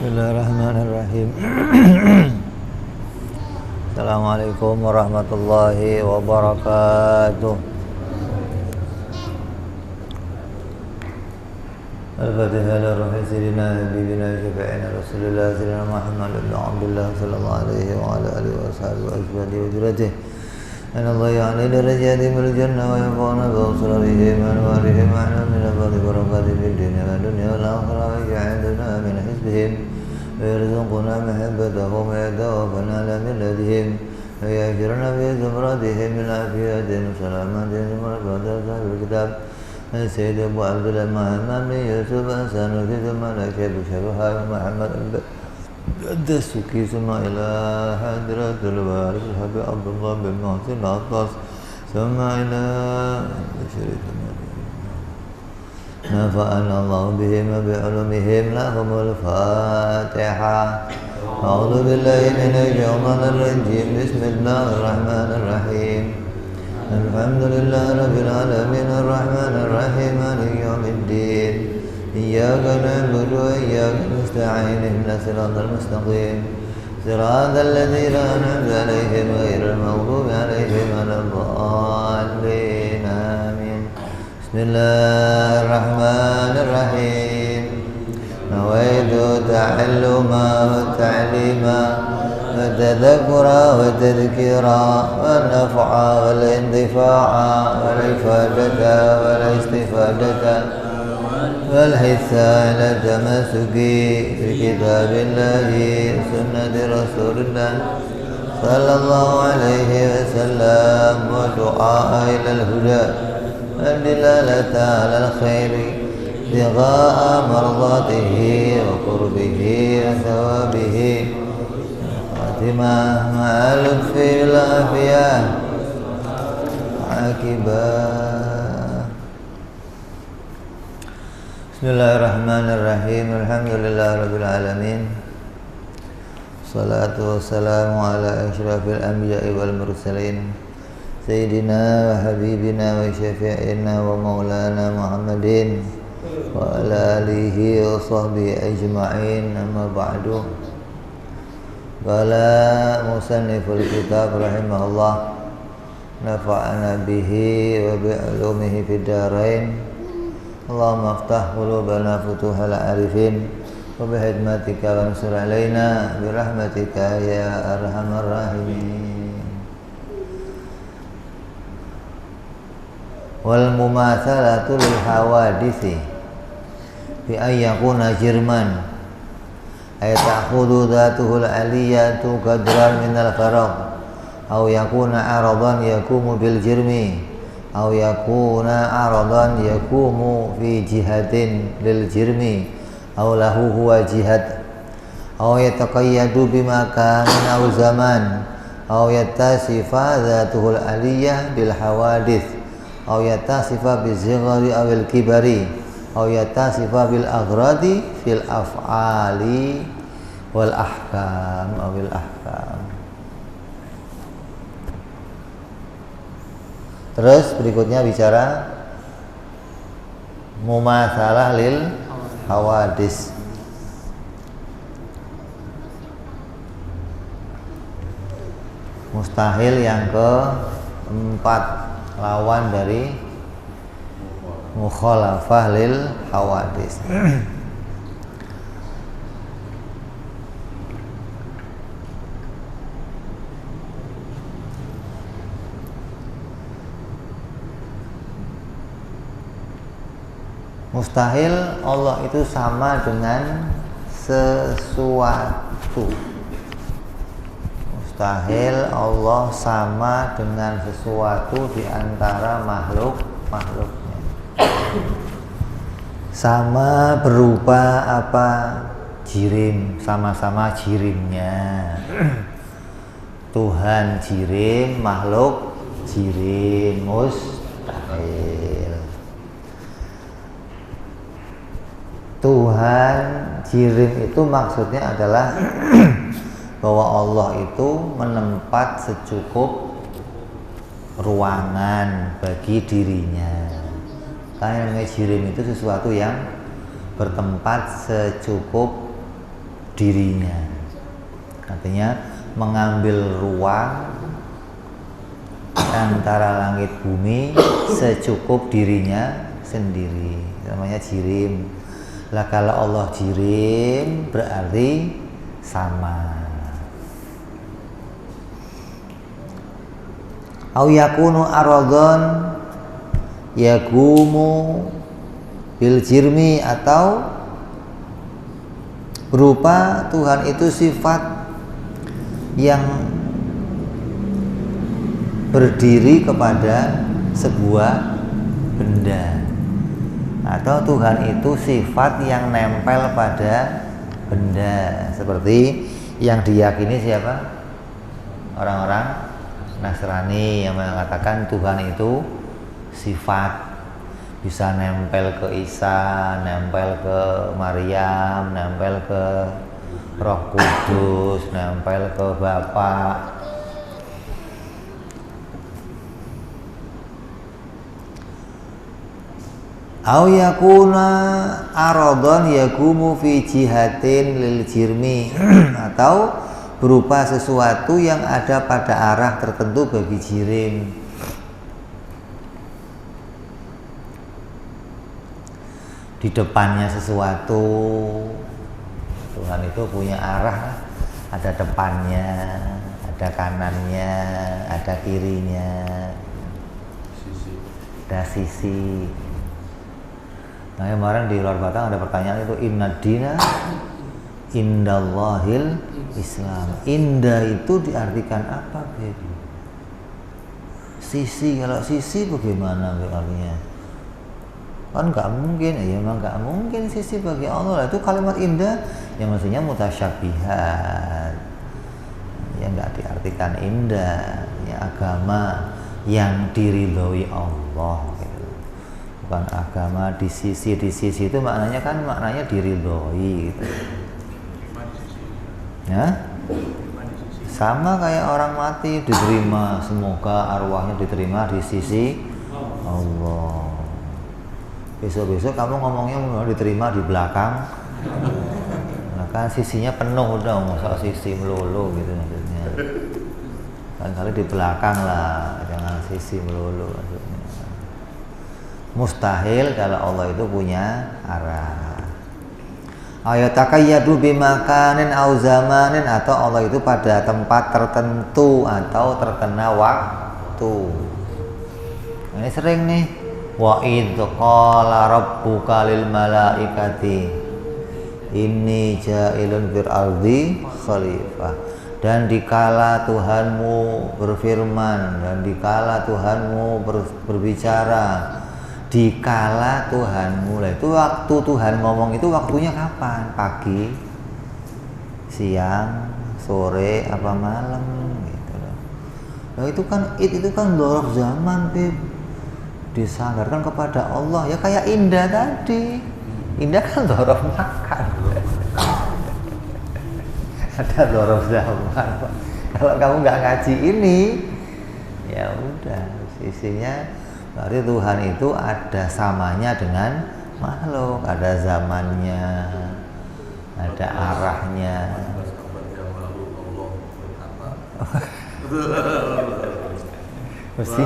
Bismillahirrahmanirrahim. Assalamualaikum warahmatullahi wabarakatuh. Al-Fatihah lirruhi sayyidina habibina syafi'ina Rasulullah sayyidina Muhammad ibn Abdullah sallallahu alaihi wa ala alihi wa sahbihi wa azwajihi wa dhurriyyatihi. أن الله يعلي درجاتهم في الجنة ويرفعون بأبصارهم وأنوارهم أعلى من أفضل بركات في الدنيا والدنيا والآخرة ويجعلنا من حزبهم ويرزقنا محبتهم ويتوفنا على ملتهم ويأجرنا في زمرتهم من عافية وسلامة ورفعة أصحاب الكتاب السيد أبو عبد الله محمد بن يوسف أحسن ثم الأشهد شبها محمد الدسوقي ثم إلى حضرة الوارث الحبيب عبد الله بن محسن العطاس ثم إلى شريف نفعنا الله بهم وبعلومهم لهم الفاتحة. أعوذ بالله من الشيطان الرجيم. بسم الله الرحمن الرحيم. الحمد لله رب العالمين الرحمن الرحيم مالك يوم الدين. إياك نعبد وإياك نستعين اهدنا الصراط المستقيم صراط الذين أنعمت عليهم غير المغضوب عليهم ولا الضالين آمين. بسم الله الرحمن الرحيم. نويت تعلما وتعليما وتذكرا وتذكيرا والنفع والانتفاع والإفادة والاستفادة والحث على التمسك بكتاب الله سنة رسول الله صلى الله عليه وسلم ودعاء إلى الهدى والدلالة على الخير ابتغاء مرضاته وقربه وثوابه خاتمة مع اللطف والعافية عاقبة. Bismillahirrahmanirrahim. Alhamdulillahirabbil alamin. Shalatu wassalamu ala asyrafil anbiya'i wal mursalin sayyidina wa habibina wa syafi'ina wa maulana Muhammadin wa ala alihi wa sahbihi ajma'in. Amma ba'du. Qala musanniful kitab rahimahullah nafa'ana bihi wa bi ulumihi fid dharain. Allahumma aftah qulubana futuhal arifin wa bihidmatika wa ansur alaina birahmatika ya arhamar rahimin. Wal mumatsalatu lil hawadisi bi ayyakuna jirman ay ta'khudhu dhatuhul aliyatu qadran minal faragh aw yakuna aradan yakumu bil jirmi aw yakuna aradan yakumu fi jihatin lil jirmi aw lahu huwa jihad aw yataqayyadu bima kana aw zaman aw yattasifa dhatuhul aliyah bil hawadith aw yattasifa bizighari aw al kibari aw yattasifa bil aghradi fil af'ali wal ahkam aw bil ahkam. Terus berikutnya bicara mumatsalah lil hawadis. Mustahil yang keempat, lawan dari mukhalafah lil hawadis. Mustahil Allah itu sama dengan sesuatu. Mustahil Allah sama dengan sesuatu di antara makhluknya. Sama berupa apa? Jirim, sama-sama jirimnya. Tuhan jirim, makhluk jirim, mustahil. Tuhan jirim itu maksudnya adalah bahwa Allah itu menempat secukup ruangan bagi dirinya. Karena jirim itu sesuatu yang bertempat secukup dirinya. Artinya mengambil ruang antara langit bumi secukup dirinya sendiri. Namanya jirim. Lah kalau Allah jirim berarti sama. Au yakunu aradhan yakumu bil jirmi, atau berupa Tuhan itu sifat yang berdiri kepada sebuah benda, atau Tuhan itu sifat yang nempel pada benda, seperti yang diyakini siapa? Orang-orang Nasrani yang mengatakan Tuhan itu sifat, bisa nempel ke Isa, nempel ke Maryam, nempel ke Roh Kudus, nempel ke Bapa. Au yakuna aradhan yakumu fi jihatin lil jirmi, atau berupa sesuatu yang ada pada arah tertentu bagi jirim. Di depannya sesuatu, Tuhan itu punya arah, ada depannya, ada kanannya, ada kirinya, ada sisi. Nah, kemarin di luar Batang ada pertanyaan itu, inna dina indallahil Islam. Indah itu diartikan apa, Beb? Sisi, kalau sisi bagaimana artinya? Kan nggak mungkin, ya memang nggak mungkin sisi bagi Allah. Itu kalimat indah yang maksudnya mutasyabihat, ya nggak diartikan indah, ya agama yang diridhoi Allah gitu. Bukan agama di sisi itu maknanya kan maknanya diridhoi gitu. Ya, sama kayak orang mati diterima, semoga arwahnya diterima di sisi Allah. Besok-besok kamu ngomongnya mau diterima di belakang, nah, kan sisinya penuh udah, masa sisi melulu gitu maksudnya. Kan kali di belakang lah, jangan sisi melulu maksudnya. Mustahil kalau Allah itu punya arah. Ayatakayyadu bimakanin au zamanin, atau Allah itu pada tempat tertentu atau terkena waktu. Ini sering nih. Wa idz qala rabbuka lil malaikati inni ja'ilun fil ardi khalifah. Dan dikala Tuhanmu berfirman, dan dikala Tuhanmu berbicara, dikala Tuhanmu, lah itu waktu Tuhan ngomong itu waktunya kapan? Pagi, siang, sore, apa malam gitu loh. Nah itu kan dzaraf zaman, Beb. Disandarkan kepada Allah, ya kayak indah tadi. Indah kan dzaraf makan. Ada dzaraf zaman. Kalau kamu nggak ngaji ini, ya udah, sisinya berarti Tuhan itu ada samanya dengan makhluk, ada zamannya, ada arahnya. Mesti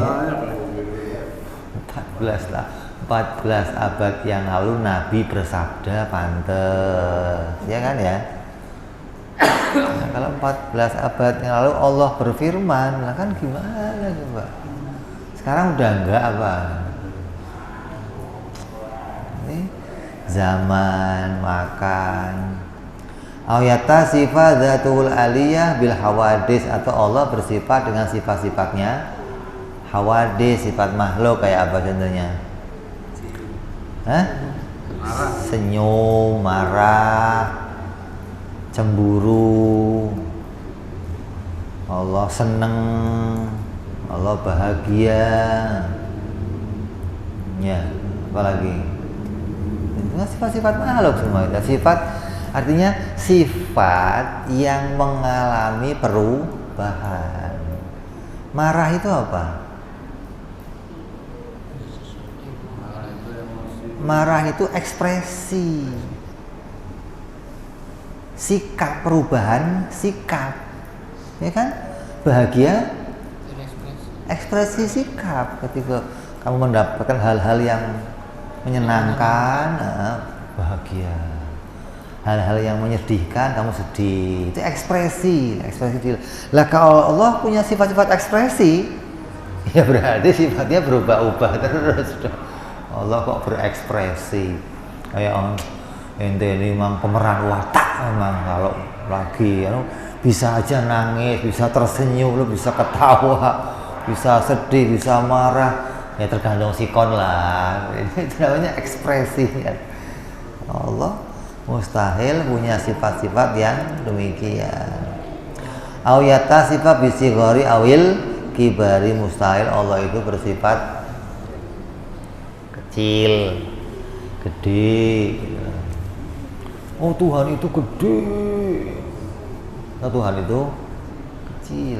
14 abad yang lalu Nabi bersabda pantes, ya kan ya? Nah, kalau 14 abad yang lalu Allah berfirman, lah kan gimana coba? Sekarang udah enggak apa? Ini zaman makan. Ayata sifat dzatul aliyah bil hawadis, atau Allah bersifat dengan sifat-sifatnya hawadis, sifat makhluk. Kayak apa contohnya? Senyum, marah, cemburu. Allah seneng, Allah bahagia. Ya, apalagi? Itu kan sifat-sifat makhluk semua itu. Sifat artinya sifat yang mengalami perubahan. Marah itu apa? Marah itu ekspresi. sikap, perubahan sikap, ya kan? Bahagia ekspresi sikap. Ketika kamu mendapatkan hal-hal yang menyenangkan, bahagia. Hal-hal yang menyedihkan, kamu sedih. Itu ekspresi diri. Lah kalau Allah punya sifat-sifat ekspresi, ya berarti sifatnya berubah-ubah terus. Allah kok berekspresi. Kayak ente ini memang pemeran watak memang, kalau lagi bisa aja nangis, bisa tersenyum, bisa ketawa, bisa sedih, bisa marah. Ya tergantung sikon lah. Itu namanya ekspresi. Allah mustahil punya sifat-sifat yang demikian. Au yatasifat bisigori awil kibari, mustahil Allah itu bersifat kecil, gede. Oh Tuhan itu gede, nah, Tuhan itu kecil.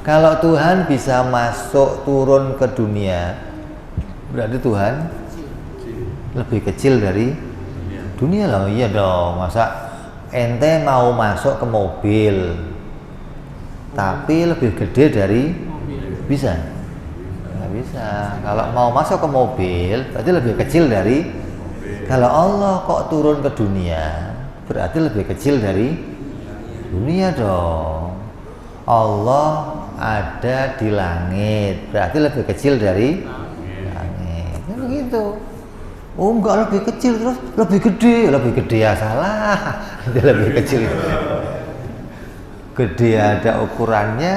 Kalau Tuhan bisa masuk turun ke dunia, berarti Tuhan lebih kecil dari dunia lah. Iya dong, masa ente mau masuk ke mobil tapi lebih gede dari bisa? Nggak bisa. Kalau mau masuk ke mobil berarti lebih kecil dari. Kalau Allah kok turun ke dunia berarti lebih kecil dari dunia dong. Allah ada di langit berarti lebih kecil dari langit. Ya begitu. Oh enggak, lebih kecil terus lebih gede ya salah. Itu lebih kecil. Gede ada ukurannya,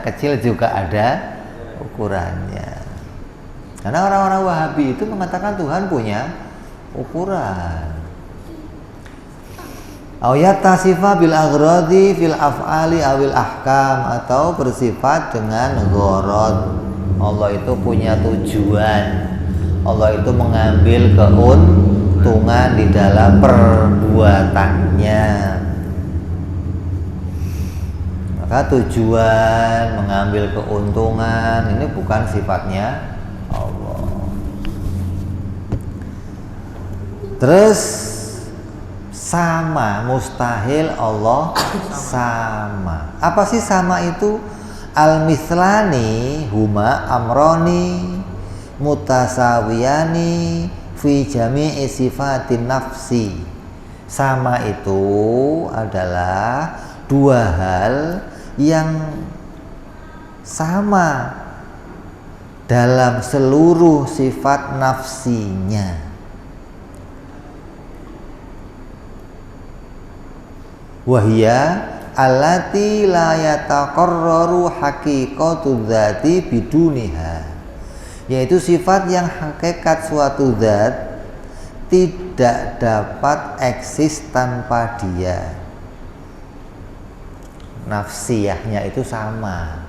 kecil juga ada ukurannya. Karena orang-orang Wahabi itu mengatakan Tuhan punya ukuran. Au yattasifa bil aghradi fil af'ali awil ahkam, atau bersifat dengan gharad. Allah itu punya tujuan. Allah itu mengambil keuntungan di dalam perbuatannya. Maka tujuan mengambil keuntungan ini bukan sifatnya Allah. Terus sama, mustahil Allah sama. Apa sih sama itu? Al-mithlani huma amroni mutasawiyani fi jami'i sifatin nafsi. Sama itu adalah dua hal yang sama dalam seluruh sifat nafsinya. Wahia allati la yataqarraru haqiqatu dzati biduniha, yaitu sifat yang hakikat suatu zat tidak dapat eksis tanpa dia. Nafsiyahnya itu sama.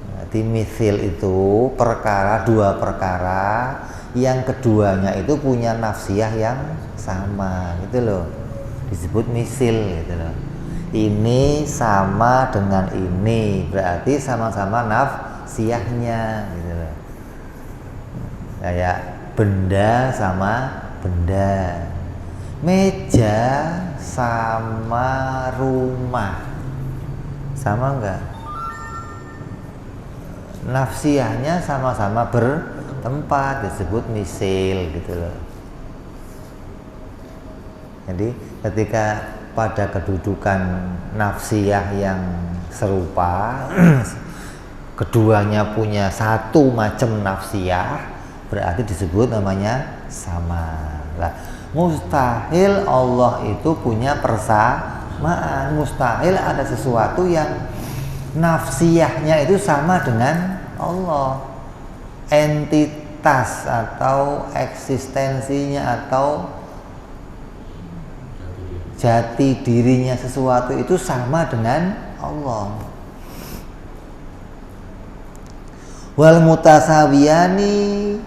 Berarti mithil itu perkara, dua perkara yang keduanya itu punya nafsiyah yang sama, gitu loh. Disebut misil, gitu loh. Ini sama dengan ini, berarti sama-sama nafsiyahnya, gitu loh. Kayak benda sama benda, meja sama rumah, sama enggak? Nafsiyahnya sama-sama bertempat, disebut misil, gitu loh. Jadi ketika pada kedudukan nafsiyah yang serupa, keduanya punya satu macam nafsiyah, berarti disebut namanya sama. Nah, mustahil Allah itu punya persamaan. Mustahil ada sesuatu yang nafsiyahnya itu sama dengan Allah. Entitas atau eksistensinya atau jati dirinya sesuatu itu sama dengan Allah. Wal mutasawiyani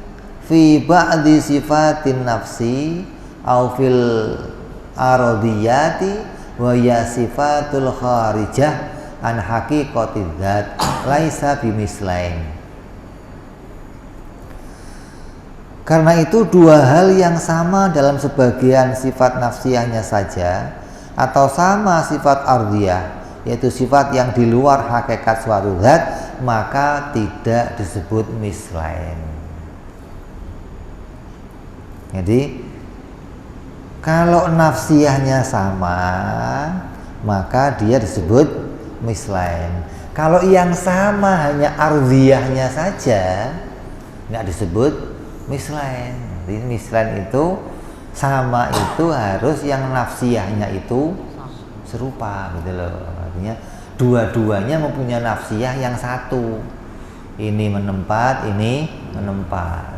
fi ba'di sifatin nafsi au fil aradiyati wa ya sifatul kharijah an haqiqatiz zat laisa bimislain. Karena itu dua hal yang sama dalam sebagian sifat nafsiyahnya saja atau sama sifat ardhiyah, yaitu sifat yang di luar hakikat suatu zat, maka tidak disebut mislain. Jadi kalau nafsiyahnya sama, maka dia disebut mislain. Kalau yang sama hanya ardhiyahnya saja, nggak disebut mislain. Jadi mislain itu sama, itu harus yang nafsiyahnya itu serupa gitu loh. Artinya dua-duanya mempunyai nafsiyah yang satu. Ini menempat, ini menempat.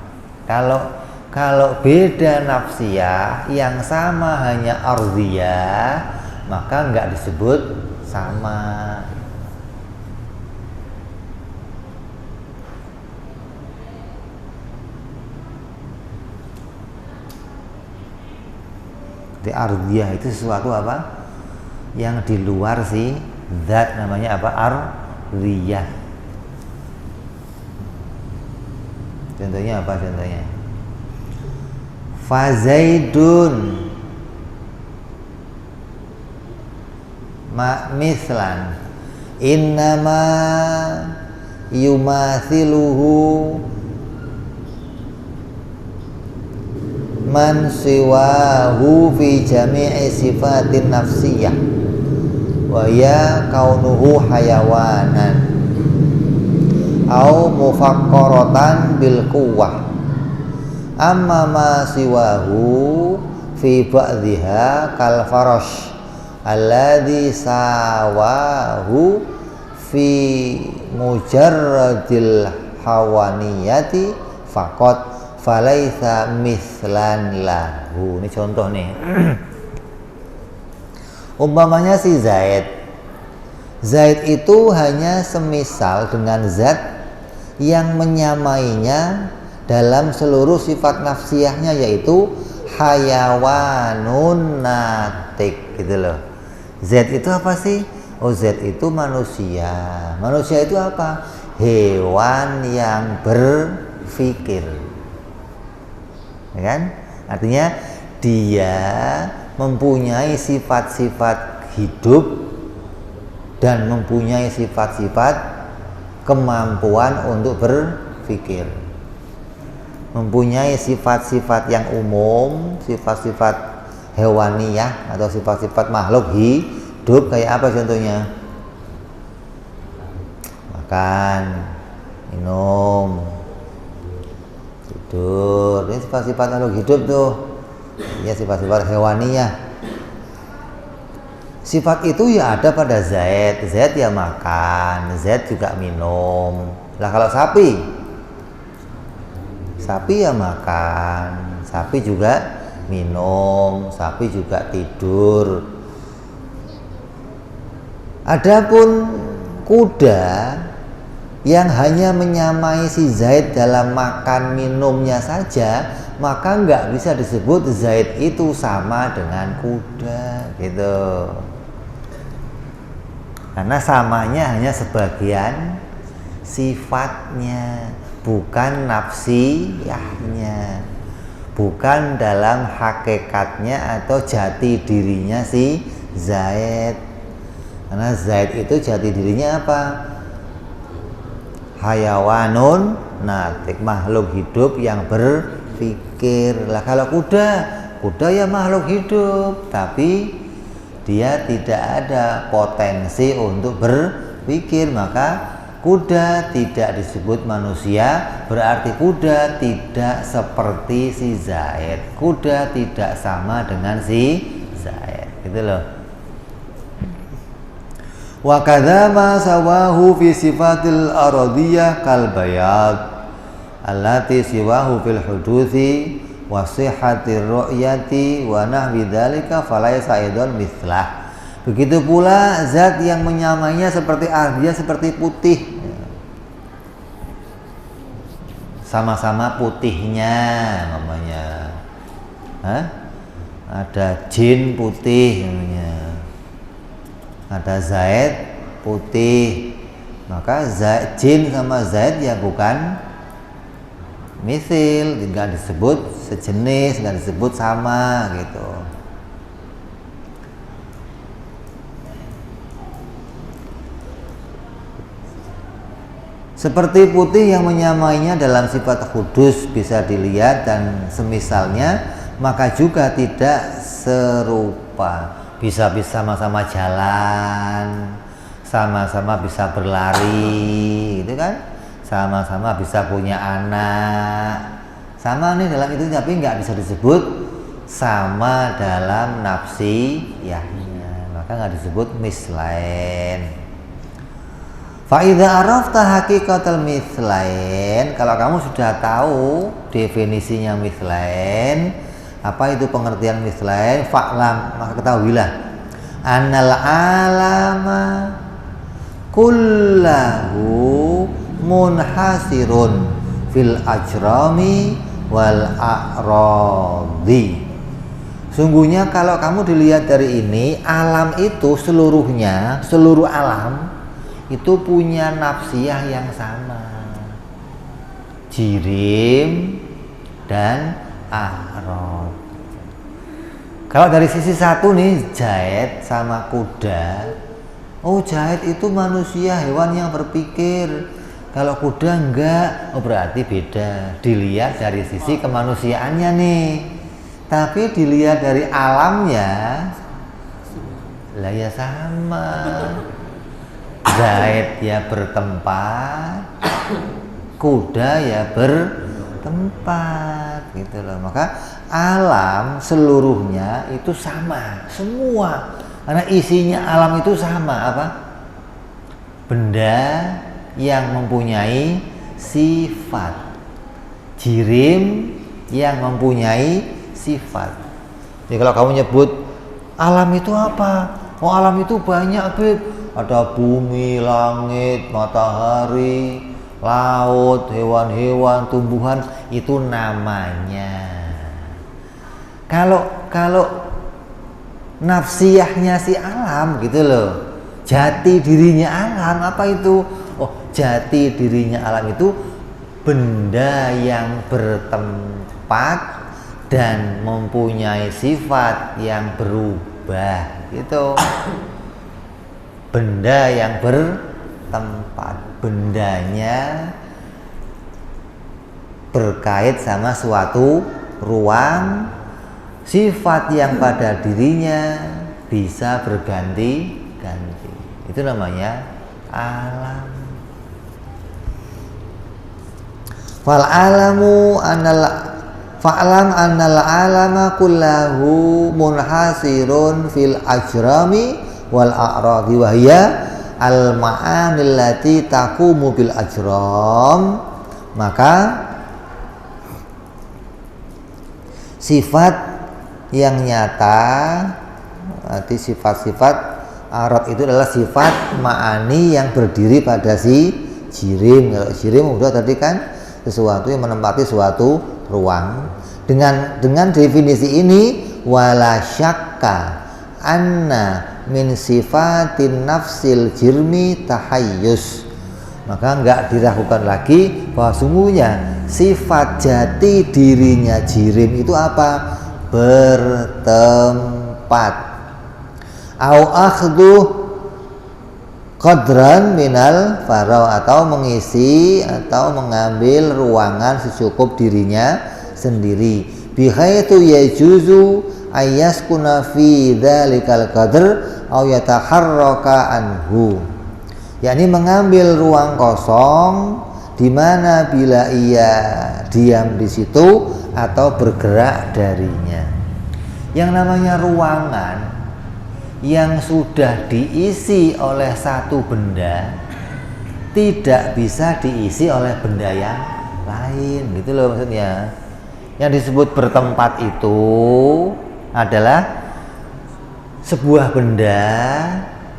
Kalau beda nafsiyah yang sama hanya ardhiyah, maka nggak disebut sama. Di ardhiyah itu sesuatu apa? Yang di luar si zat, namanya apa? Ardhiyah. Contohnya apa contohnya? Fazaidun mislan innama yumathiluhu man siwahu fi jami'i sifatin nafsiyah wa ya kaunuhu hayawanan au mufaqqaratan bil quwwah amma ma siwahu fi ba'dhiha kal farash alladhi sawahu fi mujarradil hawaniyati faqat falaitha mislan lahu. Ini contoh nih. Umpamanya si Zaid itu hanya semisal dengan zat yang menyamainya dalam seluruh sifat nafsiyahnya, yaitu hayawanun natik gitu loh. Z itu apa sih? Oh, Z itu manusia. Manusia itu apa? Hewan yang berpikir. Ya kan? Artinya dia mempunyai sifat-sifat hidup dan mempunyai sifat-sifat kemampuan untuk berpikir, mempunyai sifat-sifat yang umum, sifat-sifat hewaniyah atau sifat-sifat makhluk hidup. Kayak apa contohnya? Makan, minum, tidur. Ini sifat-sifat makhluk hidup tuh. Ya, sifat-sifat hewaniyah. Sifat itu ya ada pada Zaid. Zaid ya makan, Zaid juga minum. Lah kalau sapi ya makan, sapi juga minum, sapi juga tidur. Adapun kuda yang hanya menyamai si Zaid dalam makan minumnya saja, maka nggak bisa disebut Zaid itu sama dengan kuda gitu. Karena samanya hanya sebagian sifatnya, bukan nafsiyahnya, bukan dalam hakikatnya atau jati dirinya si Zaid. Karena Zaid itu jati dirinya apa? Hayawanun natik, makhluk hidup yang berpikir. Lah kalau kuda ya makhluk hidup, tapi dia tidak ada potensi untuk berpikir, maka kuda tidak disebut manusia. Berarti kuda tidak seperti si Zaid, kuda tidak sama dengan si Zaid, gitu loh. Wa kadza ma sawahu fi sifatil aradiyah kal bayad allati siwahu fil huduthi wa sihhatir ru'yati wa nahwi dzalika falaysa aidan mithlah. Begitu pula zat yang menyamainya seperti ardhiyah, seperti putih, sama-sama putihnya namanya. Ada jin putih namanya, ada Zaid putih, maka jin sama Zaid ya bukan misil, tinggal disebut sejenis, nggak disebut sama gitu. Seperti putih yang menyamainya dalam sifat kudus bisa dilihat dan semisalnya, maka juga tidak serupa. Bisa sama-sama jalan, sama-sama bisa berlari, gitu kan? Sama-sama bisa punya anak, sama nih dalam itu, tapi nggak bisa disebut sama dalam nafsiyahnya, maka nggak disebut mislain. Fa'idha arafta haqiqatal mislain, kalau kamu sudah tahu definisinya mislain, apa itu pengertian mislain, fa'lam, maka ketahuilah annal alama kullahu munhasirun fil ajrami wal a'radi. Sungguhnya kalau kamu dilihat dari ini, alam itu seluruhnya, seluruh alam itu punya nafsiyah yang sama, jirim dan a'rad. Kalau dari sisi satu nih, Jaid sama kuda, oh Jaid itu manusia, hewan yang berpikir. Kalau kuda enggak, oh berarti beda. Dilihat dari sisi kemanusiaannya nih. Tapi dilihat dari alamnya, lah ya sama. Zaid ya bertempat, kuda ya bertempat, gitu loh. Maka alam seluruhnya itu sama, semua. Karena isinya alam itu sama, apa? Benda yang mempunyai sifat, jirim yang mempunyai sifat. Jadi kalau kamu nyebut alam itu apa? Oh alam itu banyak, Beb. Ada bumi, langit, matahari, laut, hewan-hewan, tumbuhan, itu namanya. Kalau nafsiyahnya si alam, gitu loh, jati dirinya alam, apa itu? Oh, jati dirinya alam itu benda yang bertempat dan mempunyai sifat yang berubah, gitu. Benda yang bertempat, bendanya berkait sama suatu ruang, sifat yang pada dirinya bisa berganti-ganti. Itu namanya alam. Fa'lam annal alama kullahu munhasirun fil ajrami wal a'radi wa hiya al ma'anil lati taqumu bil ajram. Maka sifat yang nyata, arti sifat-sifat a'rad itu adalah sifat ma'ani yang berdiri pada si jirim. Kalau jirim udah tadi kan sesuatu yang menempati suatu ruang. Dengan definisi ini, wala syakka anna min sifatin nafsil jirmi tahayyus, maka enggak diragukan lagi bahwa sungguhnya sifat jati dirinya jirim itu apa? Bertempat. Au akhdhu qadran minal farau, atau mengisi atau mengambil ruangan secukup dirinya sendiri. Bihaitsu yajuzu ayaskuna fi dzalikal qadr aw yataharraka anhu, yakni mengambil ruang kosong di mana bila ia diam di situ atau bergerak darinya. Yang namanya ruangan yang sudah diisi oleh satu benda tidak bisa diisi oleh benda yang lain, gitu loh maksudnya. Yang disebut bertempat itu adalah sebuah benda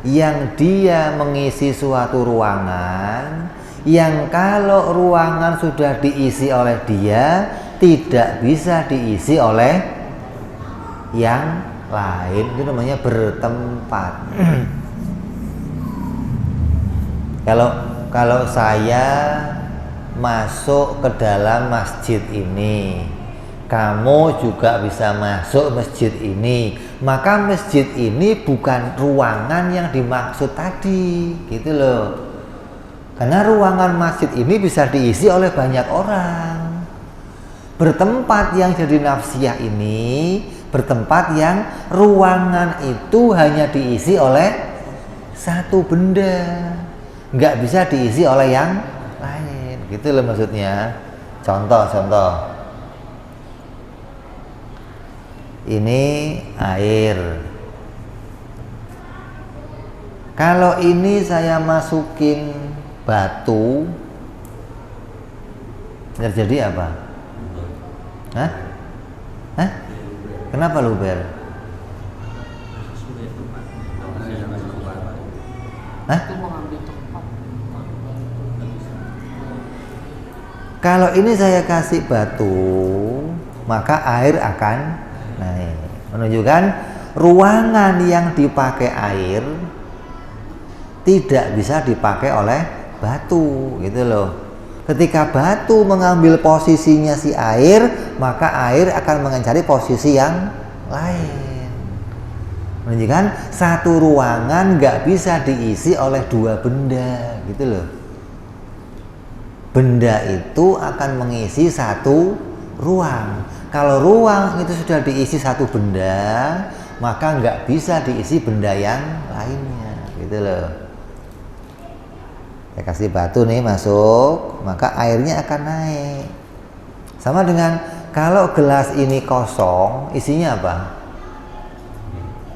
yang dia mengisi suatu ruangan, yang kalau ruangan sudah diisi oleh dia tidak bisa diisi oleh yang lain. Itu namanya bertempat. Kalau saya masuk ke dalam masjid ini, kamu juga bisa masuk masjid ini, maka masjid ini bukan ruangan yang dimaksud tadi, gitu loh. Karena ruangan masjid ini bisa diisi oleh banyak orang. Bertempat yang jadi nafsiyah ini bertempat yang ruangan itu hanya diisi oleh satu benda, nggak bisa diisi oleh yang lain, gitu loh maksudnya. Contoh. Ini air. Kalau ini saya masukin batu, terjadi apa? Hah? Kenapa luber? Hah? Kalau ini saya kasih batu, maka air akan naik, menunjukkan ruangan yang dipakai air tidak bisa dipakai oleh batu, gitu loh. Ketika batu mengambil posisinya si air, maka air akan mencari posisi yang lain, menunjukkan satu ruangan nggak bisa diisi oleh dua benda, gitu loh. Benda itu akan mengisi satu ruang. Kalau ruang itu sudah diisi satu benda, maka nggak bisa diisi benda yang lainnya, gitu loh. Saya kasih batu nih masuk, maka airnya akan naik. Sama dengan kalau gelas ini kosong, isinya apa?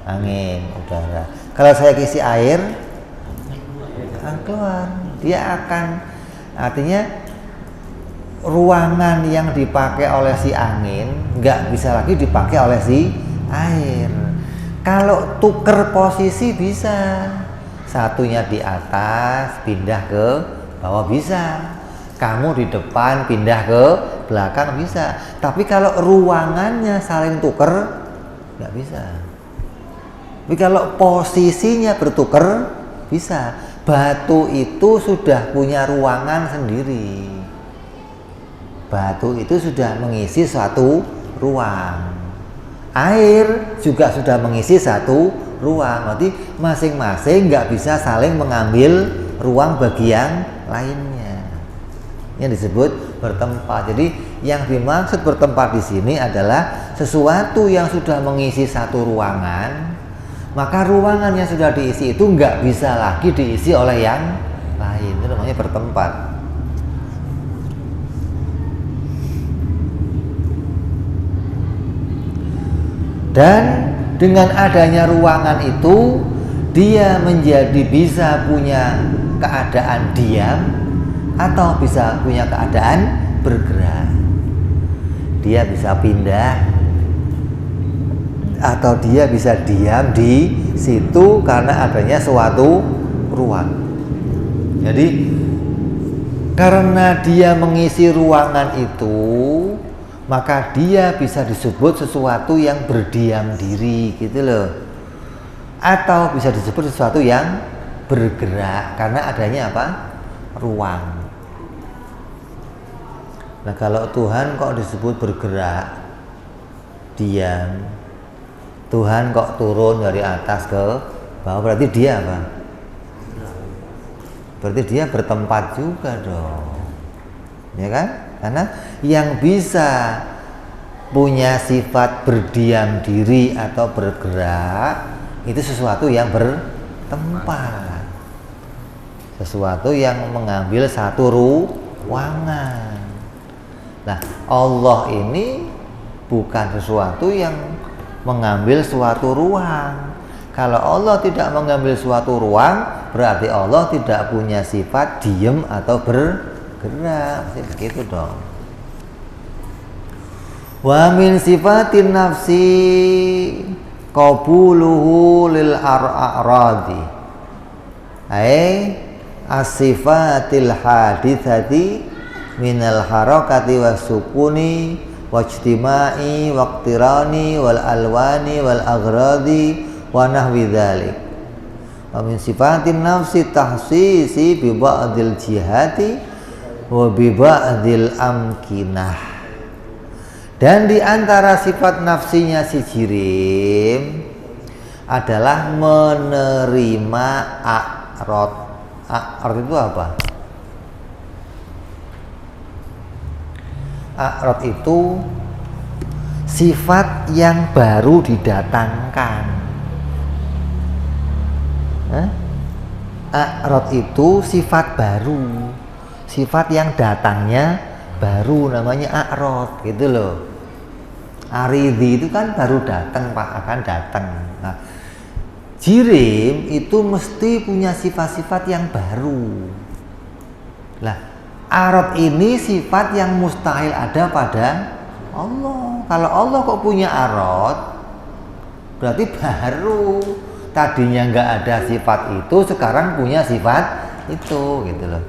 Angin, udara. Kalau saya isi air, akan keluar. Dia akan, artinya ruangan yang dipakai oleh si angin nggak bisa lagi dipakai oleh si air. Kalau tuker posisi bisa, satunya di atas pindah ke bawah bisa, kamu di depan pindah ke belakang bisa. Tapi kalau ruangannya saling tuker nggak bisa. Tapi kalau posisinya bertuker bisa. Batu itu sudah punya ruangan sendiri. Batu itu sudah mengisi suatu ruang. Air juga sudah mengisi satu ruang. Berarti masing-masing nggak bisa saling mengambil ruang bagian lainnya. Yang disebut bertempat. Jadi yang dimaksud bertempat di sini adalah sesuatu yang sudah mengisi satu ruangan, maka ruangan yang sudah diisi itu nggak bisa lagi diisi oleh yang lain. Itu namanya bertempat. Dan dengan adanya ruangan itu, dia menjadi bisa punya keadaan diam atau bisa punya keadaan bergerak. Dia bisa pindah atau dia bisa diam di situ karena adanya suatu ruang. Jadi karena dia mengisi ruangan itu, maka dia bisa disebut sesuatu yang berdiam diri, gitu loh. Atau bisa disebut sesuatu yang bergerak karena adanya apa? Ruang. Nah, kalau Tuhan kok disebut bergerak, diam, Tuhan kok turun dari atas ke bawah, berarti dia apa? Berarti dia bertempat juga dong, ya kan? Karena yang bisa punya sifat berdiam diri atau bergerak itu sesuatu yang bertempat, sesuatu yang mengambil satu ruangan. Nah, Allah ini bukan sesuatu yang mengambil suatu ruang. Kalau Allah tidak mengambil suatu ruang, berarti Allah tidak punya sifat diam atau bergerak. Masih begitu dong. Wa min sifatin nafsi qabuluhu lil a'radi ay as-sifatil hadithati minal harakati was-sukuni wajtima'i waqtirani wal alwani wal aghradi wa nahwi dzalik. Wa min sifatin nafsi tahsisi bi ba'dil jihati wa bi ba'dil amkinah. Dan di antara sifat nafsinya si jirim adalah menerima a'rad. A'rad itu apa? A'rad itu sifat yang baru didatangkan. A'rad itu sifat baru, sifat yang datangnya baru, namanya a'rad gitu loh. Aridhi itu kan baru datang, Pak, akan datang. Nah, jirim itu mesti punya sifat-sifat yang baru. Lah, a'rad ini sifat yang mustahil ada pada Allah. Kalau Allah kok punya a'rad, berarti baru. Tadinya nggak ada sifat itu, sekarang punya sifat itu, gitu loh.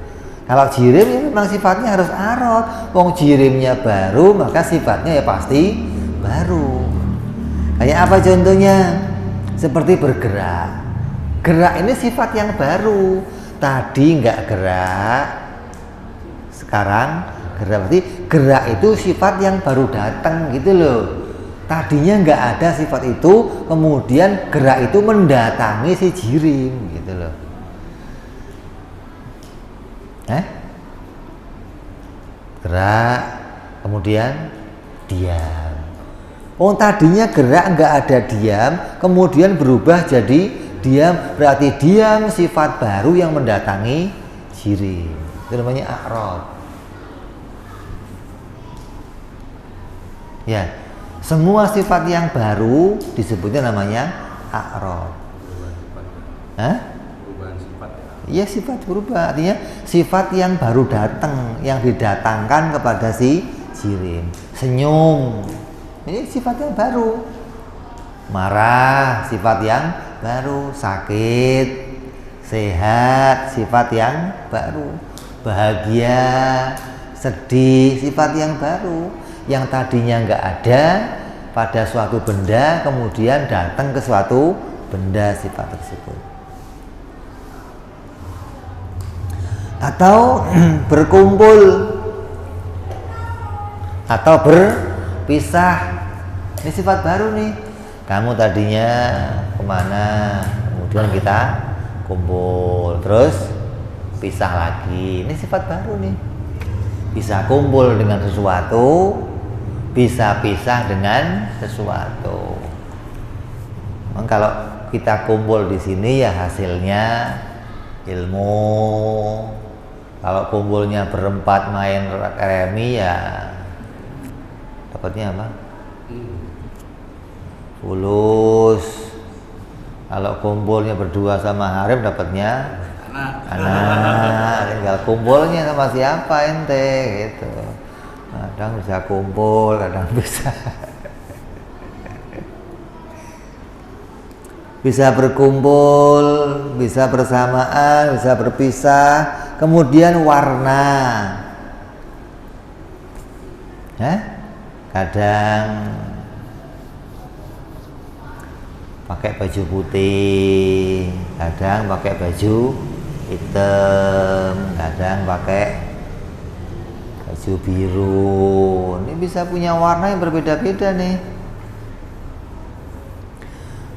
Kalau jirim ya memang sifatnya harus a'rad. Wong jirimnya baru, maka sifatnya ya pasti baru. Kayak apa contohnya? Seperti bergerak. Gerak ini sifat yang baru. Tadi nggak gerak, sekarang gerak. Berarti gerak itu sifat yang baru datang, gitu loh. Tadinya nggak ada sifat itu, kemudian gerak itu mendatangi si jirim, gitu loh. Gerak, kemudian diam. Oh, tadinya gerak nggak ada diam, kemudian berubah jadi diam. Berarti diam sifat baru yang mendatangi jirim. Itu namanya a'rad. Ya, semua sifat yang baru disebutnya namanya a'rad. Perubahan sifat ya? Iya, sifat berubah. Artinya sifat yang baru datang, yang didatangkan kepada si jirim. Senyum, ini sifat yang baru. Marah, sifat yang baru. Sakit, sehat, sifat yang baru. Bahagia, sedih, sifat yang baru. Yang tadinya nggak ada pada suatu benda, kemudian datang ke suatu benda sifat tersebut. Atau berkumpul atau berpisah, ini sifat baru nih. Kamu tadinya kemana, kemudian kita kumpul, terus pisah lagi, ini sifat baru nih. Bisa kumpul dengan sesuatu, bisa pisah dengan sesuatu. Memang kalau kita kumpul di sini ya hasilnya ilmu. Kalau kumpulnya berempat main remi ya dapatnya apa? Fulus. Kalau kumpulnya berdua sama harem dapatnya anak. Tinggal kumpulnya sama siapa ente gitu. Kadang bisa kumpul, kadang bisa berkumpul, bisa bersamaan, bisa berpisah. Kemudian warna, kadang pakai baju putih, kadang pakai baju hitam, kadang pakai baju biru. Ini bisa punya warna yang berbeda-beda nih.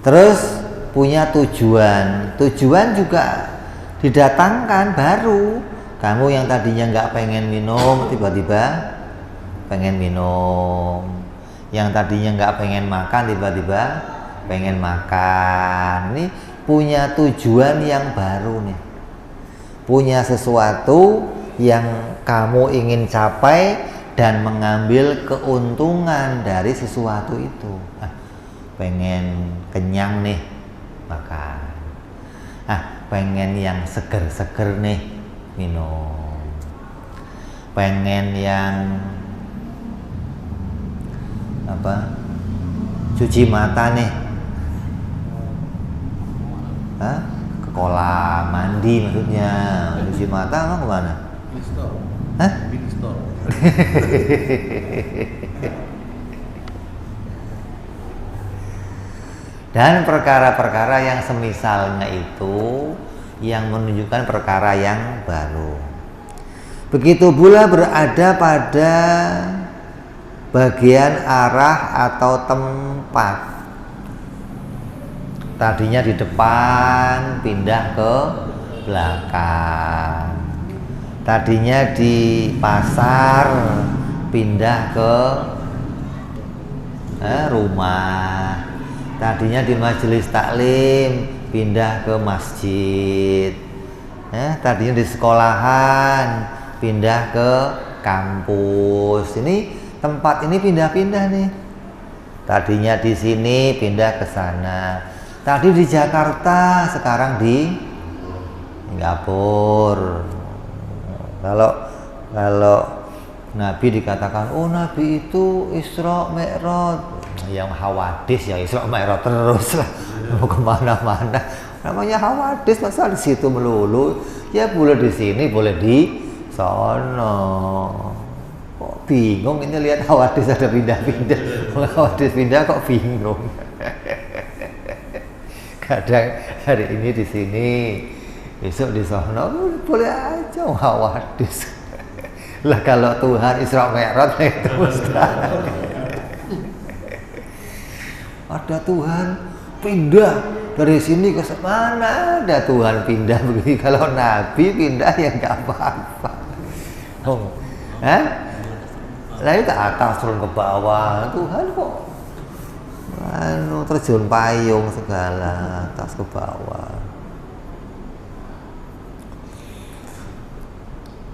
Terus punya tujuan. Tujuan juga didatangkan baru. Kamu yang tadinya nggak pengen minum, tiba-tiba pengen minum. Yang tadinya nggak pengen makan, tiba-tiba pengen makan. Ini punya tujuan yang baru nih. Punya sesuatu yang kamu ingin capai dan mengambil keuntungan dari sesuatu itu. Pengen kenyang nih, makan. Pengen yang seger-seger nih, minum. Pengen yang cuci mata nih, ke kolam mandi maksudnya. Cuci mata emang kemana? Big store. Dan perkara-perkara yang semisalnya itu yang menunjukkan perkara yang baru. Begitu pula berada pada bagian arah atau tempat. Tadinya di depan, pindah ke belakang. Tadinya di pasar, pindah ke rumah. Tadinya di majelis taklim, pindah ke masjid. Tadinya di sekolahan, pindah ke kampus. Ini tempat ini pindah-pindah nih. Tadinya di sini, pindah ke sana. Tadi di Jakarta, sekarang di Singapura. Kalau Nabi dikatakan, oh Nabi itu Isra Mi'raj, yang hawadis ya Isra Mi'raj terus lah, mau kemana-mana. Namanya hawadis, masa di situ melulu? Ya boleh di sini, boleh di sono. Kok bingung ini lihat hawadis ada pindah-pindah, hawadis pindah kok bingung. Kadang hari ini di sini, besok di sono, boleh aja hawadis. Lah kalau Tuhan Isra Mi'raj itu mustahil. Ada Tuhan pindah dari sini ke mana? Ada Tuhan pindah begini. Kalau Nabi pindah ya nggak apa-apa. Lalu ke atas turun ke bawah. Tuhan kok terjun payung segala atas ke bawah.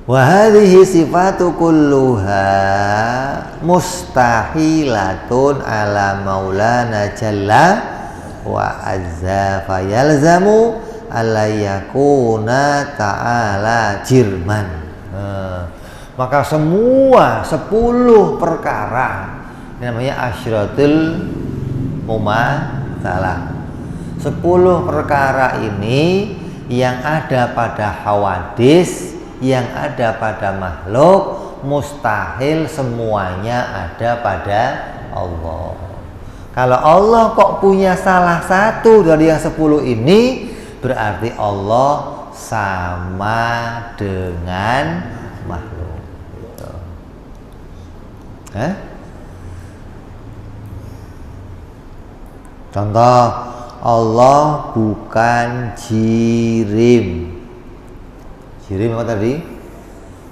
Wa hadhihi sifatu kulluha mustahilatun ala maulana jalla wa azza fayalzamu alla yakuna ta'ala jirman. Maka semua 10 perkara ini namanya asyratul mumatsalah. 10 perkara ini yang ada pada hawadis, yang ada pada makhluk, mustahil semuanya ada pada Allah. Kalau Allah kok punya salah satu dari yang 10 ini, berarti Allah sama dengan makhluk. Gitu. Contoh, Allah bukan jirim. Jirim apa tadi?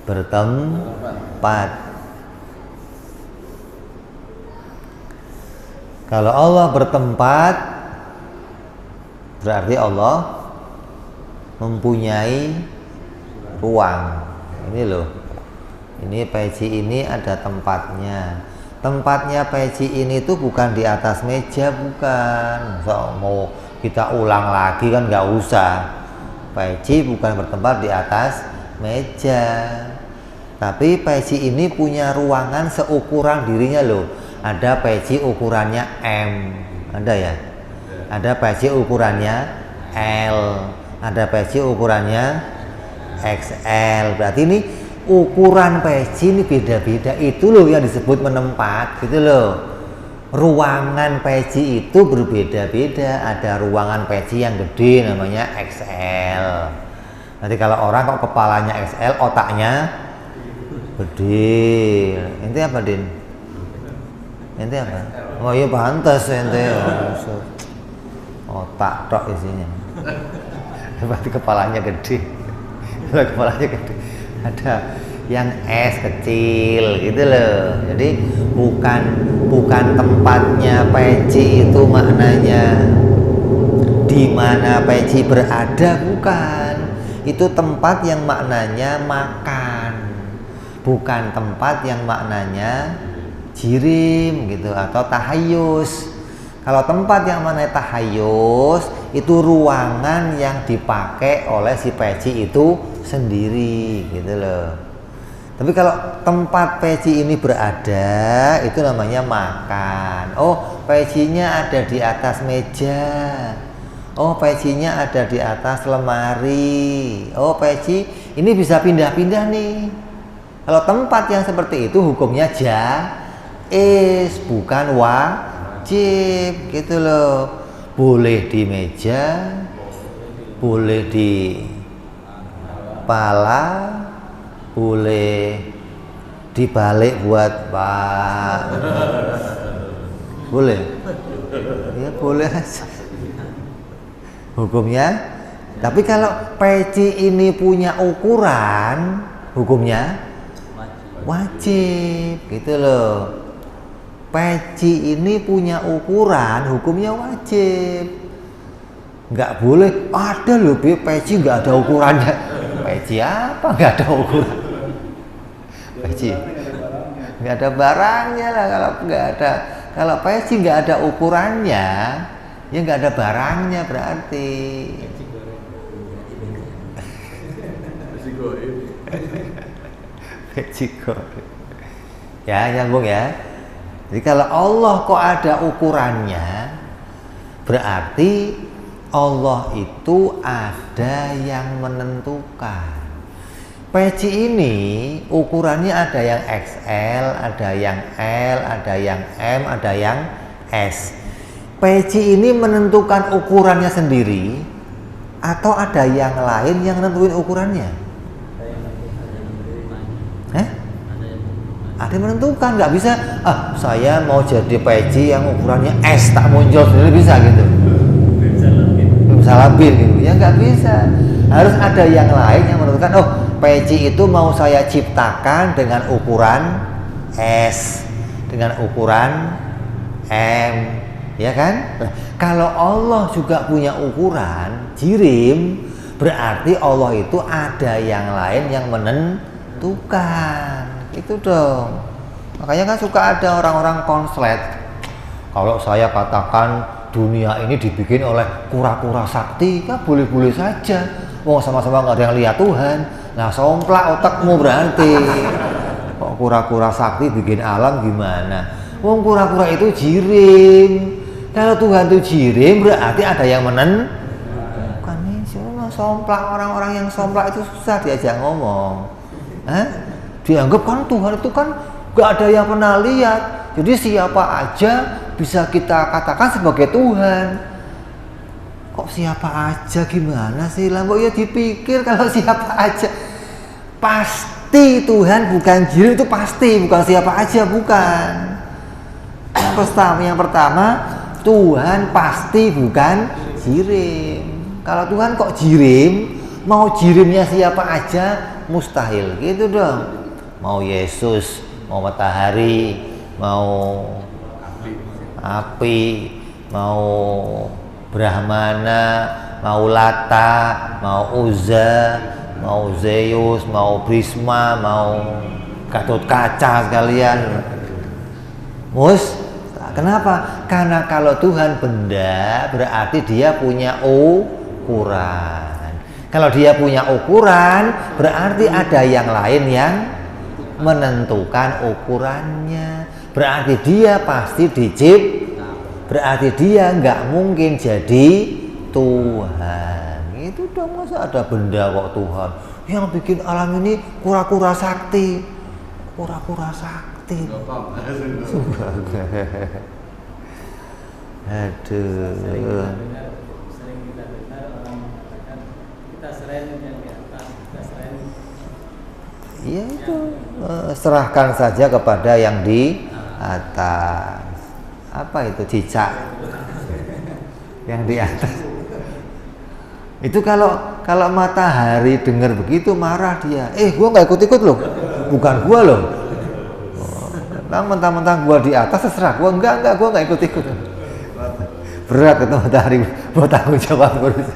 Bertempat. Kalau Allah bertempat, berarti Allah mempunyai ruang. Ini loh, ini peci ini ada tempatnya. Tempatnya peci ini tuh bukan di atas meja, bukan. So, mau kita ulang lagi kan nggak usah. Peci bukan bertempat di atas meja, tapi peci ini punya ruangan seukuran dirinya loh. Ada peci ukurannya M, ada ya? Ada peci ukurannya L, ada peci ukurannya XL. Berarti ini ukuran peci ini beda-beda. Itu loh yang disebut menempat, gitu loh. Ruangan peci itu berbeda-beda. Ada ruangan peci yang gede namanya XL. Nanti kalau orang kok kepalanya XL, otaknya gede. Ente apa, Din? Ente apa? Oh iya pantas ente. Otak tok isinya. Berarti kepalanya gede. Kepalanya gede. Ada yang S kecil gitu loh. Jadi bukan tempatnya peci itu maknanya di mana peci berada, bukan. Itu tempat yang maknanya makan, bukan tempat yang maknanya jirim gitu atau tahayus. Kalau tempat yang maknanya tahayus itu ruangan yang dipakai oleh si peci itu sendiri gitu loh. Tapi kalau tempat peci ini berada, itu namanya makan. Oh, pecinya ada di atas meja. Oh, pecinya ada di atas lemari. Oh, peci ini bisa pindah-pindah nih. Kalau tempat yang seperti itu hukumnya jaiz, bukan wajib gitu loh. Boleh di meja, boleh di kepala, boleh dibalik buat Pak. Boleh? Ya boleh aja. Hukumnya. Tapi kalau peci ini punya ukuran, hukumnya wajib. Gitu loh. Peci ini punya ukuran, hukumnya wajib. Nggak boleh, ada loh peci nggak ada ukurannya. Peci apa nggak ada ukuran? Peci nggak ada barangnya lah kalau nggak ada. Kalau peci nggak ada ukurannya, ya nggak ada barangnya berarti. Peci goreng. Ya nyambung ya. Jadi kalau Allah kok ada ukurannya, berarti Allah itu ada yang menentukan. Peci ini ukurannya ada yang XL, ada yang L, ada yang M, ada yang S. Peci ini menentukan ukurannya sendiri atau ada yang lain yang nentuin ukurannya? Ada yang menentukan, nggak bisa. Saya mau jadi peci yang ukurannya S tak muncul sendiri bisa gitu. Bisa labir gitu. Ya nggak bisa. Harus ada yang lain yang menentukan. Oh, peci itu mau saya ciptakan dengan ukuran S, dengan ukuran M, ya kan? Nah, kalau Allah juga punya ukuran jirim, berarti Allah itu ada yang lain yang menentukan. Itu dong. Makanya kan suka ada orang-orang konslet. Kalau saya katakan dunia ini dibikin oleh kura-kura sakti, kan boleh-boleh saja. Wong sama-sama nggak ada yang lihat Tuhan. Nah, somplak otakmu berarti. Kok kura-kura sakti bikin alam gimana? Wong kura-kura itu jirim. Kalau Tuhan itu jirim berarti ada yang menentukan. Nih, cuma somplak, orang-orang yang somplak itu susah diajak ngomong. Dianggap kan Tuhan itu kan gak ada yang pernah lihat. Jadi siapa aja bisa kita katakan sebagai Tuhan. Kok siapa aja gimana sih? Lah ya dipikir kalau siapa aja. Pasti Tuhan bukan jirim, itu pasti bukan siapa aja, bukan. Yang pertama Tuhan pasti bukan jirim. Kalau Tuhan kok jirim, mau jirimnya siapa aja mustahil gitu dong. Mau Yesus, mau matahari, mau api, mau Brahmana, mau Lata, mau Uzza, mau Zeus, mau Prisma, mau Gatot Kaca sekalian. Kenapa? Karena kalau Tuhan benda berarti dia punya ukuran. Kalau dia punya ukuran berarti ada yang lain yang menentukan ukurannya. Berarti dia pasti berarti dia nggak mungkin jadi Tuhan. Itu dong, masa ada benda kok Tuhan. Yang bikin alam ini kura-kura sakti. Kura-kura sakti. Aduh. Sering kita dengar orang mengatakan kita seren yang di atas, kita seren. Iya itu, serahkan saja kepada yang di atas. Apa itu cicak? Yang di atas. Itu kalau matahari dengar begitu marah dia. Gua nggak ikut-ikut loh, bukan gua loh. Nah, mentang-mentang gua di atas terserah. Gua enggak, gua nggak ikut-ikut. Berat ketemu matahari, gua tanggung jawab terus.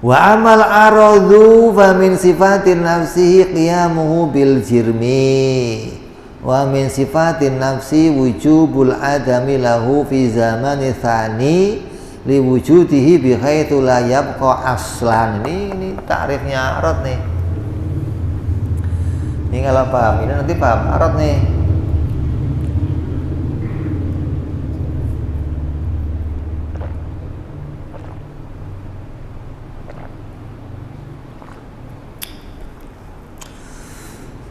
Wa amal aradu fa min sifatin nafsihi qiyamuhu bil jirmi wa min sifatin nafsi wujubul adami lahu fi zamani tsani li wujudihi bi haitsu la yabqa aslan. Ini takrifnya arad nih. Ini kalau paham ini nanti paham arad nih.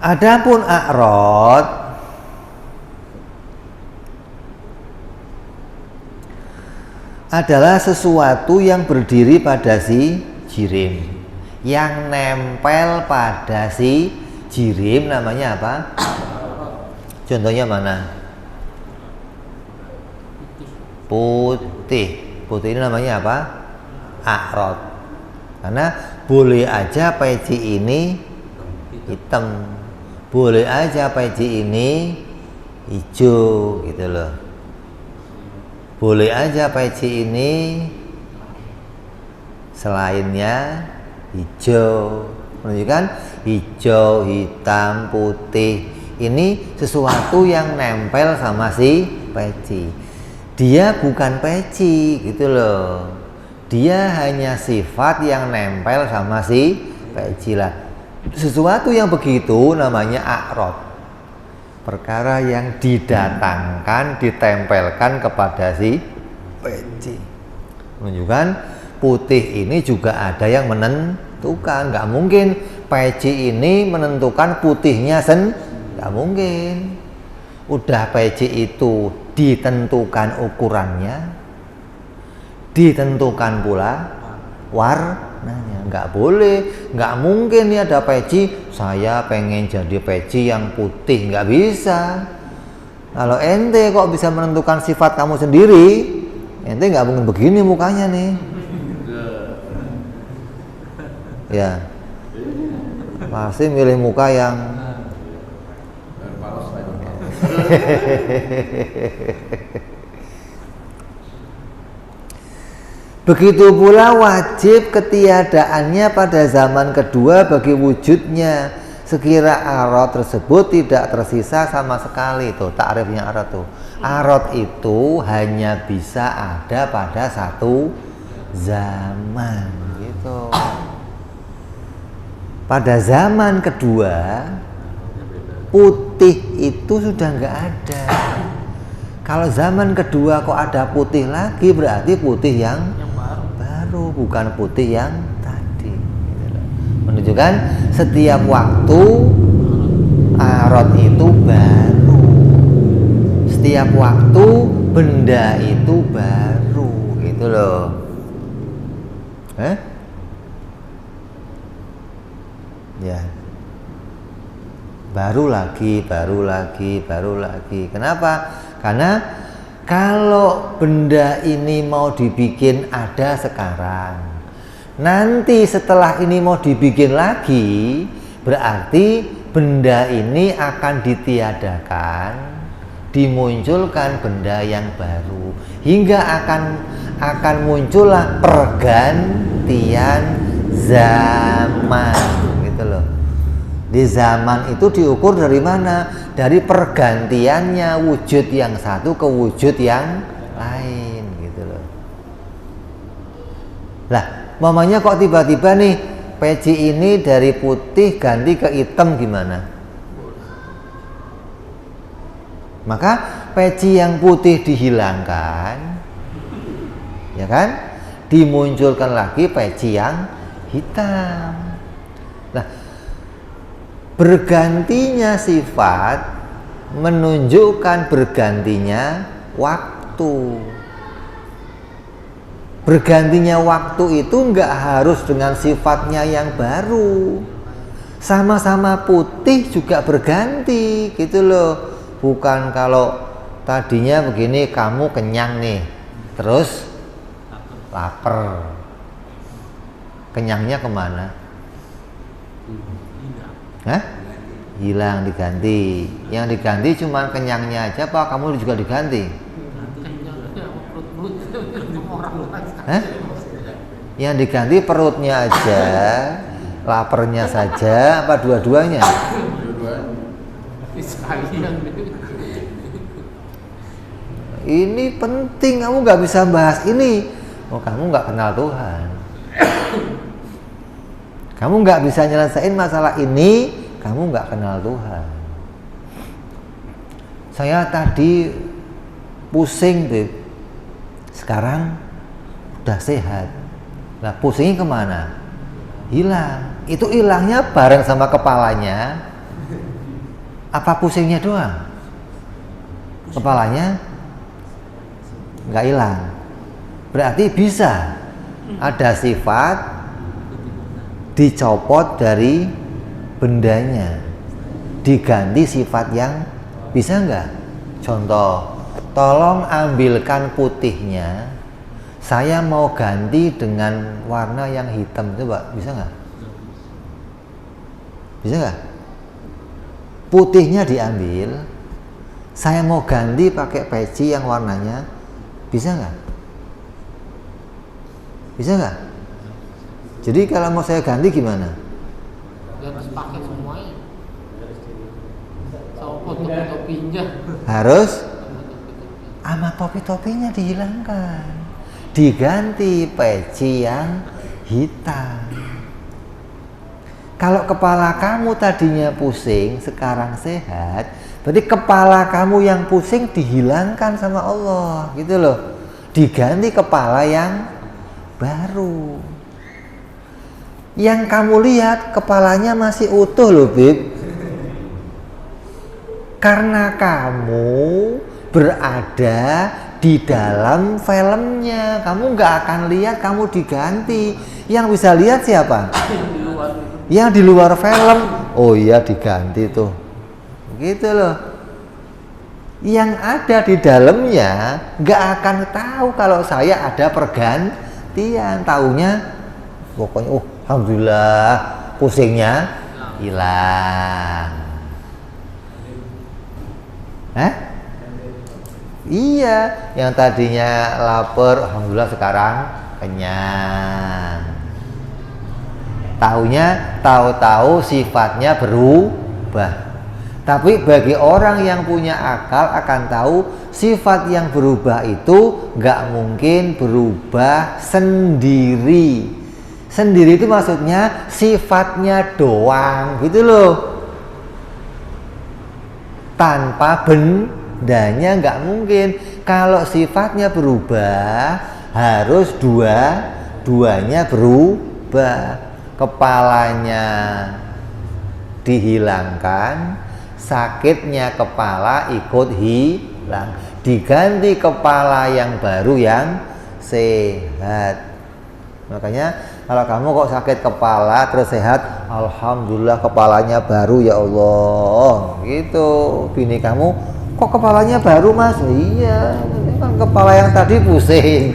Adapun a'rad adalah sesuatu yang berdiri pada si jirim. yang nempel pada si jirim namanya apa? Contohnya mana? Putih. Putih ini namanya apa? A'rad. Karena boleh aja peci ini hitam, boleh aja peci ini hijau gitu loh. Boleh aja peci ini selainnya hijau, menunjukkan hijau, hitam, putih. Ini sesuatu yang nempel sama si peci. Dia bukan peci gitu loh. Dia hanya sifat yang nempel sama si peci lah. Sesuatu yang begitu namanya a'rad. Perkara yang didatangkan, ditempelkan kepada si peci. Menunjukkan putih ini juga ada yang menentukan. Nggak mungkin peci ini menentukan putihnya nggak mungkin. Udah peci itu ditentukan ukurannya, ditentukan pula warnanya. Nggak boleh, nggak mungkin nih ada peci saya pengen jadi peci yang putih, nggak bisa. Kalau ente kok bisa menentukan sifat kamu sendiri, ente nggak mungkin begini mukanya nih. Ya, pasti milih muka yang begitu pula wajib ketiadaannya pada zaman kedua bagi wujudnya sekira a'rad tersebut tidak tersisa sama sekali. Tuh takrifnya a'rad tuh. A'rad itu hanya bisa ada pada satu zaman gitu. Pada zaman kedua putih itu sudah nggak ada. Kalau zaman kedua kok ada putih lagi, berarti putih yang baru, bukan putih yang tadi. Menunjukkan setiap waktu a'rad itu baru. Setiap waktu benda itu baru, gitu loh. Ya. Baru lagi. Kenapa? Karena kalau benda ini mau dibikin ada sekarang, nanti setelah ini mau dibikin lagi, berarti benda ini akan ditiadakan, dimunculkan benda yang baru, hingga akan muncullah pergantian zaman, gitu loh. Di zaman itu diukur dari mana? Dari pergantiannya wujud yang satu ke wujud yang lain, gitu loh. Lah, mamanya kok tiba-tiba nih peci ini dari putih ganti ke hitam gimana? Maka peci yang putih dihilangkan, ya kan? Dimunculkan lagi peci yang hitam. Nah, bergantinya sifat menunjukkan bergantinya waktu. Bergantinya waktu itu nggak harus dengan sifatnya yang baru. Sama-sama putih juga berganti, gitu loh. Bukan kalau tadinya begini kamu kenyang nih, terus lapar. Kenyangnya kemana? Hilang, diganti. Yang diganti cuma kenyangnya aja apa kamu juga diganti? Yang diganti perutnya aja, laparnya saja, apa dua-duanya? Ini penting, kamu nggak bisa bahas ini. Oh, kamu nggak kenal Tuhan. Kamu nggak bisa nyelesain masalah ini, kamu nggak kenal Tuhan. Saya tadi pusing, Beb. Sekarang udah sehat. Nah, pusingnya kemana? Hilang. Itu hilangnya bareng sama kepalanya. Apa pusingnya doang? Kepalanya nggak hilang. Berarti bisa ada sifat dicopot dari bendanya, diganti sifat yang bisa nggak? Contoh, tolong ambilkan putihnya, saya mau ganti dengan warna yang hitam, coba bisa nggak? Bisa nggak? Putihnya diambil, saya mau ganti pakai peci yang warnanya, bisa nggak? Bisa nggak? Jadi kalau mau saya ganti gimana? Harus pakai semuanya. Sama topi-topinya. Harus sama topi-topinya dihilangkan, diganti peci yang hitam. Kalau kepala kamu tadinya pusing, sekarang sehat, berarti kepala kamu yang pusing dihilangkan sama Allah, gitu loh. Diganti kepala yang baru. Yang kamu lihat kepalanya masih utuh loh, Bib. Karena kamu berada di dalam filmnya, kamu nggak akan lihat kamu diganti. Yang bisa lihat siapa? Yang di luar film. Oh iya, diganti tuh, gitu loh. Yang ada di dalamnya nggak akan tahu kalau saya ada pergantian. Taunya pokoknya, oh alhamdulillah pusingnya hilang. Iya, yang tadinya lapar, alhamdulillah sekarang kenyang. Tahu-tahu sifatnya berubah. Tapi bagi orang yang punya akal akan tahu sifat yang berubah itu nggak mungkin berubah sendiri. Sendiri itu maksudnya sifatnya doang, gitu loh. Tanpa bendanya nggak mungkin. Kalau sifatnya berubah harus duanya berubah. Kepalanya dihilangkan, sakitnya kepala ikut hilang, diganti kepala yang baru yang sehat. Makanya kalau kamu kok sakit kepala terus sehat, alhamdulillah kepalanya baru ya Allah, gitu. Bini kamu, kok kepalanya baru mas? Iya, kan kepala yang tadi pusing,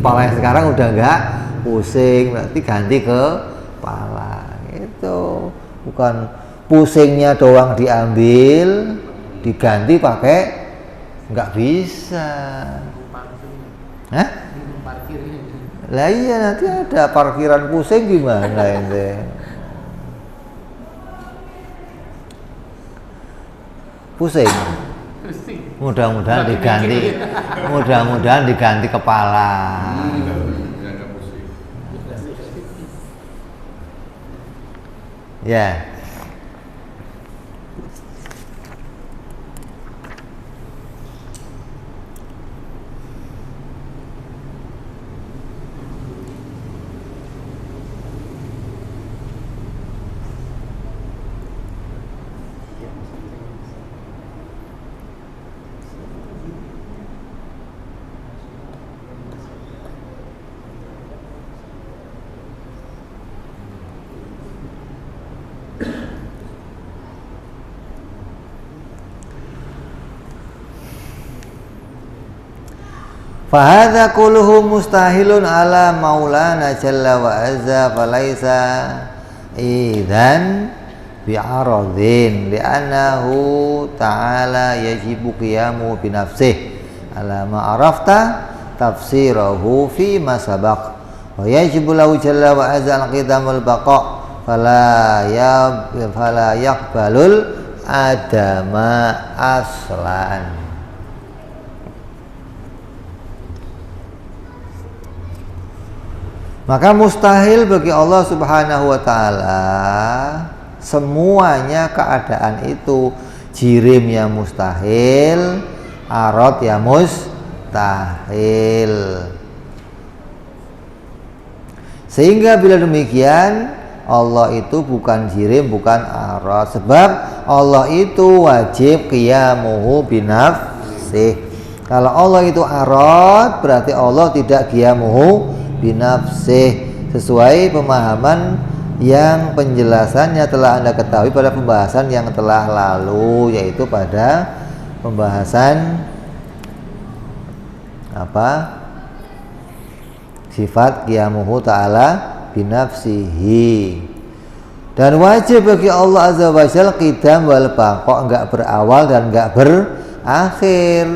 kepala yang sekarang udah enggak pusing, berarti ganti ke kepala. Itu bukan pusingnya doang diambil diganti pakai, nggak bisa. Hah? Lah iya, nanti ada parkiran pusing gimana ente? Pusing. Mudah-mudahan diganti kepala. Ya. Fahadha kulluhu mustahilun ala maulana jalla wa azza falaisa idzan bi'aradhin li'annahu ta'ala yajibu qiyamu binafsih ala ma arafta tafsirahu fi ma sabaq wa yajibu lahu jalla wa azza al-qidamul baqa fala yaqbalul adama aslan. Maka mustahil bagi Allah Subhanahu wa ta'ala semuanya keadaan itu. Jirim ya mustahil, arad ya mustahil. Sehingga bila demikian Allah itu bukan jirim, bukan arad. Sebab Allah itu wajib qiyamuhu binafsih. Kalau Allah itu arad, berarti Allah tidak qiyamuhu binafsih, sesuai pemahaman yang penjelasannya telah Anda ketahui pada pembahasan yang telah lalu, yaitu pada pembahasan apa? Sifat qiyamuhu ta'ala binafsihi. Dan wajib bagi Allah Azza wa Jalla qidam wal baqa, enggak berawal dan enggak berakhir.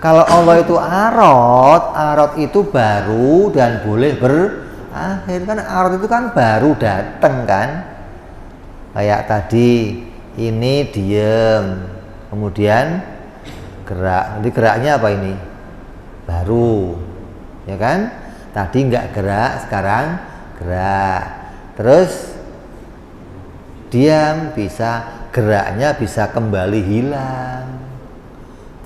Kalau Allah itu arad itu baru dan boleh berakhir. Kan arad itu kan baru datang kan. Kayak tadi ini diem, kemudian gerak. Nanti geraknya apa ini? Baru. Ya kan? Tadi enggak gerak, sekarang gerak. Terus diam, geraknya bisa kembali hilang.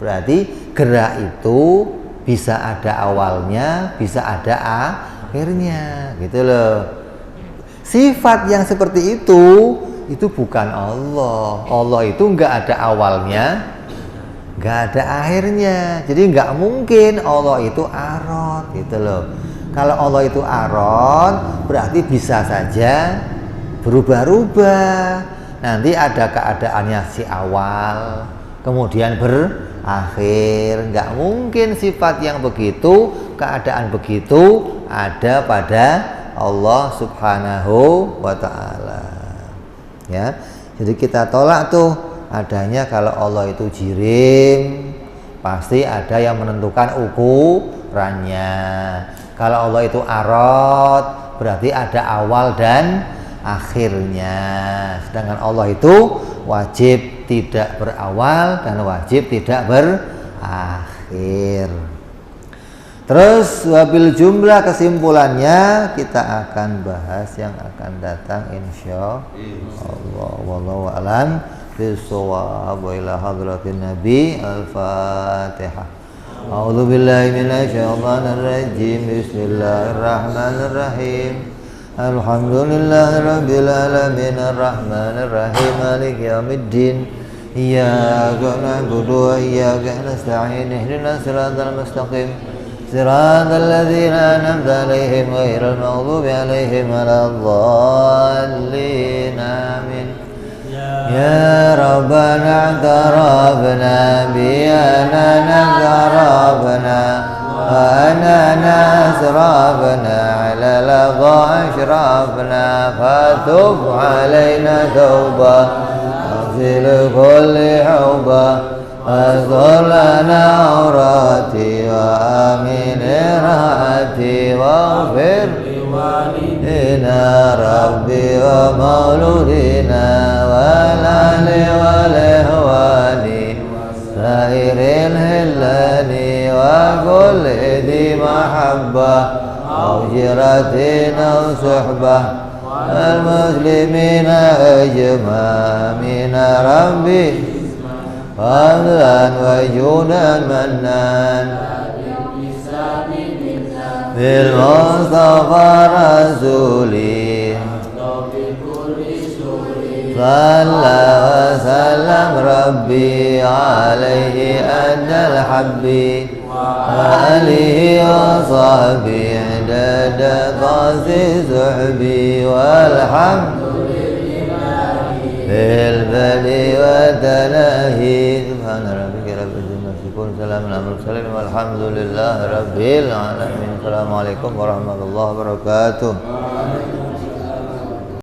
Berarti gerak itu bisa ada awalnya, bisa ada akhirnya, gitu loh. Sifat yang seperti itu bukan Allah. Allah itu enggak ada awalnya, enggak ada akhirnya. Jadi enggak mungkin Allah itu arad, gitu loh. Kalau Allah itu arad, berarti bisa saja berubah-ubah. Nanti ada keadaannya si awal, kemudian berakhir. Nggak mungkin sifat yang begitu, keadaan begitu ada pada Allah Subhanahu wa ta'ala. Ya, jadi kita tolak tuh adanya kalau Allah itu jirim, pasti ada yang menentukan ukurannya. Kalau Allah itu arad, berarti ada awal dan akhirnya. Sedangkan Allah itu wajib tidak berawal dan wajib tidak berakhir. Terus wabil jumlah, kesimpulannya kita akan bahas yang akan datang insya Allah. Wallahu a'lam bishawab. Wa ila hadratin nabi. Al-Fatihah. A'udzu billahi minasyaitonir rajim. Bismillahirrahmanirrahim. Alhamdulillahi rabbil alamin arrahmanir rahim maliki yaumiddin. Iyyaka na'budu wa iyyaka nasta'in. Ihdinas siratal mustaqim. Siratal ladzina an'amta 'alaihim ghairil maghdubi 'alaihim waladdallin. Amin. Ya Rabbana tarabna bi'anana tarabna wa anana asrabna ala lagha ashrabna fatub alaina tauba aghfir kulli hauba aghfir lana aurati wa amin irhati waghfir liwalidina rabbi wa mauludina walali walihwani sairil hillani wa kulli di mahabbah au jiratin au suhbah al-muslimina ajma'ina rabbi fadlan wa judan mannan bil mustafa rasulih صلى وسلم ربي عليه أدى الحب وآله وصحبه عدد قاسي سحبي والحمد بالبدء والتلاهي سبحان ربك رب العزة يكون سلام على المرسلين والحمد لله رب العالمين. السلام عليكم ورحمة الله وبركاته.